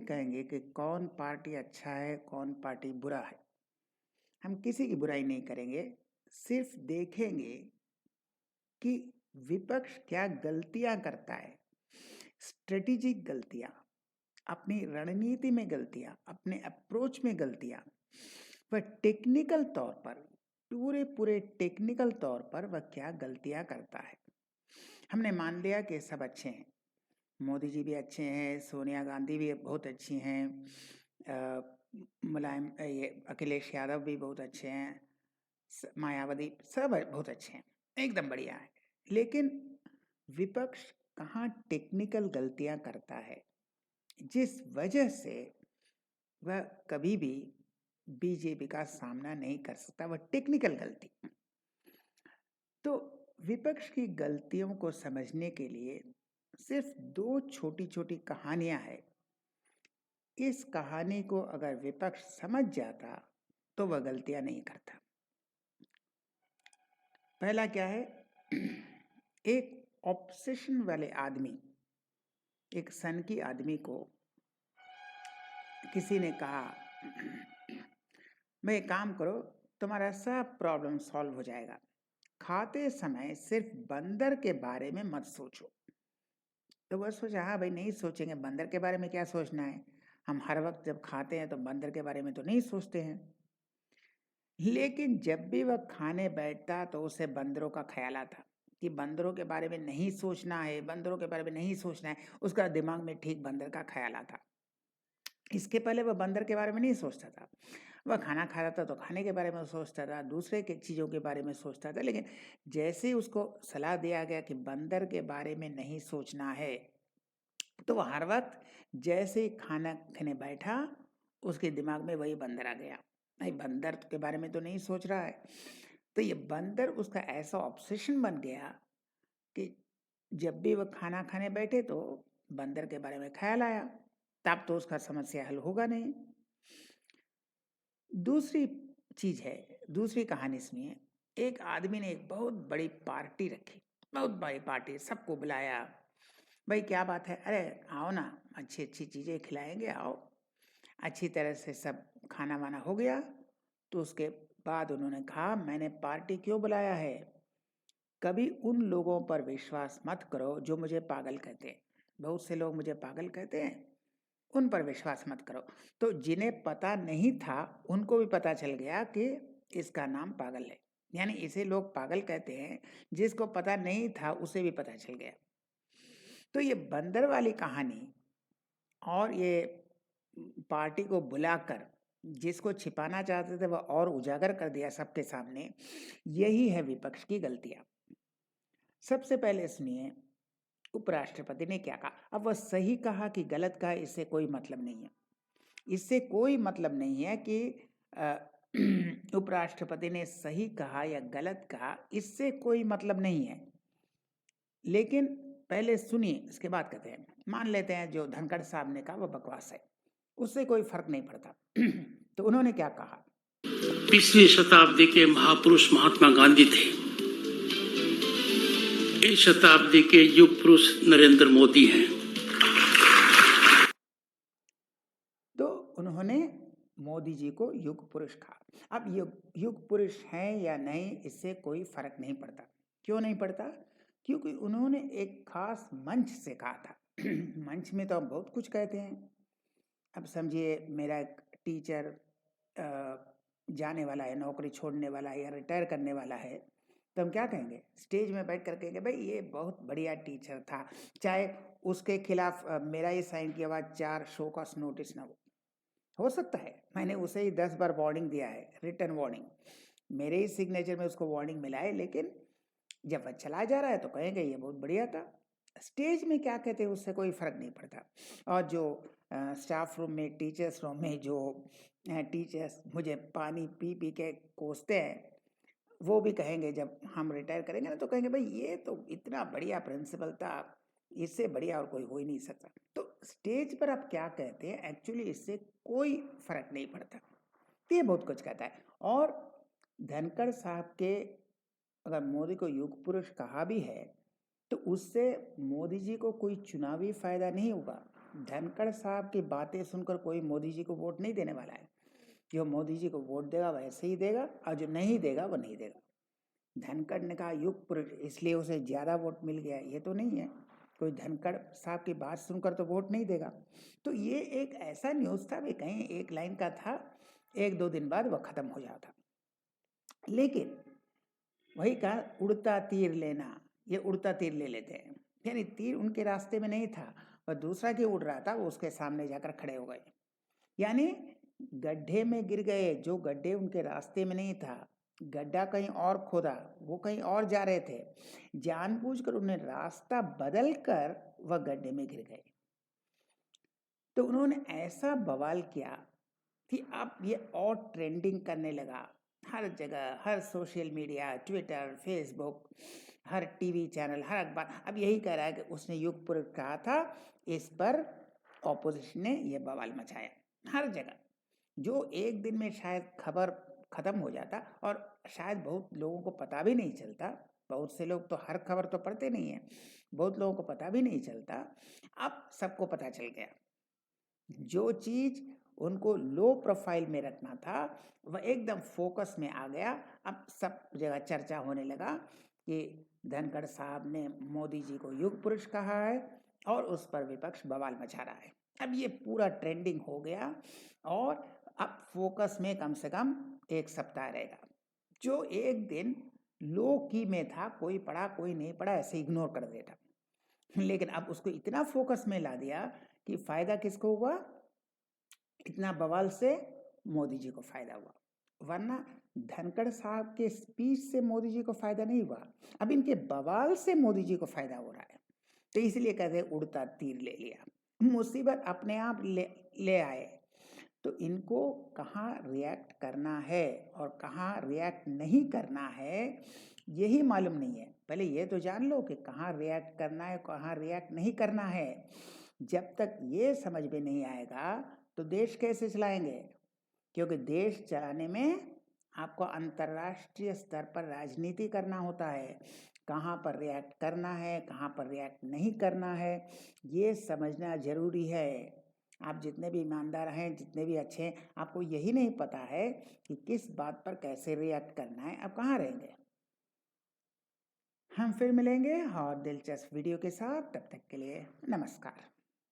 कहेंगे कि कौन पार्टी अच्छा है, कौन पार्टी बुरा है। हम किसी की बुराई नहीं करेंगे, सिर्फ देखेंगे कि विपक्ष क्या गलतियां करता है। स्ट्रेटेजिक गलतियां, अपनी रणनीति में गलतियां, अपने अप्रोच में गलतियां, वह टेक्निकल तौर पर, पूरे पूरे टेक्निकल तौर पर वह क्या गलतियां करता है। हमने मान लिया कि सब अच्छे हैं, मोदी जी भी अच्छे हैं, सोनिया गांधी भी बहुत अच्छी हैं, मुलायम ये अखिलेश यादव भी बहुत अच्छे हैं, मायावती सब बहुत अच्छे हैं, एकदम बढ़िया है। लेकिन विपक्ष कहाँ टेक्निकल गलतियां करता है जिस वजह से वह कभी भी बीजेपी का सामना नहीं कर सकता, वह टेक्निकल गलती। तो विपक्ष की गलतियों को समझने के लिए सिर्फ दो छोटी छोटी कहानियां हैं। इस कहानी को अगर विपक्ष समझ जाता तो वह गलतियां नहीं करता। पहला क्या है? एक ऑब्सेशन वाले आदमी, एक सनकी आदमी को किसी ने कहा, मैं एक काम करो, तुम्हारा सब प्रॉब्लम सॉल्व हो जाएगा, खाते समय सिर्फ बंदर के बारे में मत सोचो। तो वह सोचा, हाँ भाई नहीं सोचेंगे, बंदर के बारे में क्या सोचना है, हम हर वक्त जब खाते हैं तो बंदर के बारे में तो नहीं सोचते हैं। लेकिन जब भी वह खाने बैठता तो उसे बंदरों का ख्याल आता कि बंदरों के बारे में नहीं सोचना है, बंदरों के बारे में नहीं सोचना है। उसका दिमाग में ठीक बंदर का ख्याल आता। इसके पहले वह बंदर के बारे में नहीं सोचता था। वह खाना खा रहा था तो खाने के बारे में सोचता था, दूसरे के चीज़ों के बारे में सोचता था। लेकिन जैसे ही उसको सलाह दिया गया कि बंदर के बारे में नहीं सोचना है, तो वह हर वक्त जैसे ही खाना खाने बैठा उसके दिमाग में वही बंदर आ गया, नहीं बंदर के बारे में तो नहीं सोच रहा है। तो ये बंदर उसका ऐसा ऑब्सेशन बन गया कि जब भी वह खाना खाने बैठे तो बंदर के बारे में ख्याल आया। तब तो उसका समस्या हल होगा नहीं। दूसरी चीज है, दूसरी कहानी सुनिए। एक आदमी ने एक बहुत बड़ी पार्टी रखी, बहुत बड़ी पार्टी, सबको बुलाया। भाई क्या बात है, अरे आओ ना, अच्छी अच्छी चीज़ें खिलाएंगे, आओ। अच्छी तरह से सब खाना वाना हो गया। तो उसके बाद उन्होंने कहा, मैंने पार्टी क्यों बुलाया है, कभी उन लोगों पर विश्वास मत करो जो मुझे पागल कहते हैं। बहुत से लोग मुझे पागल कहते हैं, उन पर विश्वास मत करो। तो जिन्हें पता नहीं था उनको भी पता चल गया कि इसका नाम पागल है, यानी इसे लोग पागल कहते हैं। जिसको पता नहीं था उसे भी पता चल गया। तो ये बंदर वाली कहानी और ये पार्टी को बुलाकर जिसको छिपाना चाहते थे वह और उजागर कर दिया सबके सामने, यही है विपक्ष की गलतियां। सबसे पहले सुनिए, उपराष्ट्रपति ने क्या कहा। अब वह सही कहा कि गलत कहा, इससे कोई मतलब नहीं है। इससे कोई मतलब नहीं है कि उपराष्ट्रपति ने सही कहा या गलत कहा, इससे कोई मतलब नहीं है। लेकिन पहले सुनिए, इसके बाद कहते हैं। मान लेते हैं जो धनखड़ साहब ने कहा वो बकवास है, उससे कोई फर्क नहीं पड़ता। तो उन्होंने क्या कहा? 20वीं शताब्दी के महापुरुष महात्मा गांधी थे, इस शताब्दी के युग पुरुष नरेंद्र मोदी हैं। तो उन्होंने मोदी जी को युग पुरुष कहा। अब युग पुरुष हैं या नहीं, इससे कोई फर्क नहीं पड़ता। क्यों नहीं पड़ता? क्योंकि उन्होंने एक खास मंच से कहा था। मंच में तो हम बहुत कुछ कहते हैं। अब समझिए, मेरा एक टीचर जाने वाला है, नौकरी छोड़ने वाला है या रिटायर करने वाला है, तो हम क्या कहेंगे? स्टेज में बैठ कर कहेंगे, भाई ये बहुत बढ़िया टीचर था, चाहे उसके खिलाफ मेरा ही साइन किया हुआ 4 शो कॉज नोटिस ना हो सकता है मैंने उसे ही 10 बार वार्निंग दिया है, रिटर्न वार्निंग, मेरे ही सिग्नेचर में उसको वार्निंग मिला है, लेकिन जब वह चला जा रहा है तो कहेंगे ये बहुत बढ़िया था। स्टेज में क्या कहते हैं उससे कोई फर्क नहीं पड़ता। और जो स्टाफ रूम में, टीचर्स रूम में जो टीचर्स मुझे पानी पी पी के कोसते हैं, वो भी कहेंगे जब हम रिटायर करेंगे ना, तो कहेंगे भाई ये तो इतना बढ़िया प्रिंसिपल था, इससे बढ़िया और कोई हो ही नहीं सकता। तो स्टेज पर आप क्या कहते हैं एक्चुअली इससे कोई फर्क नहीं पड़ता। तो ये बहुत कुछ कहता है। और धनखड़ साहब के अगर मोदी को युग पुरुष कहा भी है तो उससे मोदी जी को कोई चुनावी फायदा नहीं होगा। धनखड़ साहब की बातें सुनकर कोई मोदी जी को वोट नहीं देने वाला है। जो मोदी जी को वोट देगा वैसे ही देगा, और जो नहीं देगा वो नहीं देगा। धनखड़ ने कहा युग पुरुष, इसलिए उसे ज़्यादा वोट मिल गया, ये तो नहीं है। कोई धनखड़ साहब की बात सुनकर तो वोट नहीं देगा। तो ये एक ऐसा न्यूज़ था, वे कहीं एक लाइन का था, 1-2 दिन बाद वह ख़त्म हो जाता। लेकिन वही कहा, उड़ता तीर लेना, ये उड़ता तीर ले लेते हैं। यानी तीर उनके रास्ते में नहीं था, वह दूसरा की उड़ रहा था, वो उसके सामने जाकर खड़े हो गए। यानी गड्ढे में गिर गए, जो गड्ढे उनके रास्ते में नहीं था, गड्ढा कहीं और खोदा, वो कहीं और जा रहे थे, जानबूझकर उन्हें रास्ता बदल कर वह गड्ढे में गिर गए। तो उन्होंने ऐसा बवाल किया कि अब ये और ट्रेंडिंग करने लगा। हर जगह, हर सोशल मीडिया, ट्विटर, फेसबुक, हर टीवी चैनल, हर अखबार अब यही कह रहा है कि उसने युग पुरुष कहा था। इस पर ऑपोजिशन ने यह बवाल मचाया हर जगह, जो एक दिन में शायद खबर खत्म हो जाता, और शायद बहुत लोगों को पता भी नहीं चलता। बहुत से लोग तो हर खबर तो पढ़ते नहीं है, बहुत लोगों को पता भी नहीं चलता। अब सबको पता चल गया। जो चीज उनको लो प्रोफाइल में रखना था वह एकदम फोकस में आ गया। अब सब जगह चर्चा होने लगा कि धनखड़ साहब ने मोदी जी को युग पुरुष कहा है, और उस पर विपक्ष बवाल मचा रहा है। अब ये पूरा ट्रेंडिंग हो गया, और अब फोकस में कम से कम 1 सप्ताह रहेगा। जो एक दिन लो की में था, कोई पढ़ा कोई नहीं पढ़ा ऐसे इग्नोर कर देता, लेकिन अब उसको इतना फोकस में ला दिया कि फायदा किसको हुआ? इतना बवाल से मोदी जी को फायदा हुआ, वरना धनखड़ साहब के स्पीच से मोदी जी को फायदा नहीं हुआ। अब इनके बवाल से मोदी जी को फायदा हो रहा है। तो इसलिए कहते हैं उड़ता तीर ले लिया, मुसीबत अपने आप ले आए। तो इनको कहाँ रिएक्ट करना है और कहाँ रिएक्ट नहीं करना है यही मालूम नहीं है। पहले ये तो जान लो कि कहाँ रिएक्ट करना है, कहाँ रिएक्ट नहीं करना है। जब तक ये समझ में नहीं आएगा तो देश कैसे चलाएंगे? क्योंकि देश चलाने में आपको अंतर्राष्ट्रीय स्तर पर राजनीति करना होता है। कहाँ पर रिएक्ट करना है, कहाँ पर रिएक्ट नहीं करना है, ये समझना जरूरी है। आप जितने भी ईमानदार हैं, जितने भी अच्छे हैं, आपको यही नहीं पता है कि किस बात पर कैसे रिएक्ट करना है, आप कहाँ रहेंगे। हम फिर मिलेंगे और दिलचस्प वीडियो के साथ, तब तक के लिए नमस्कार।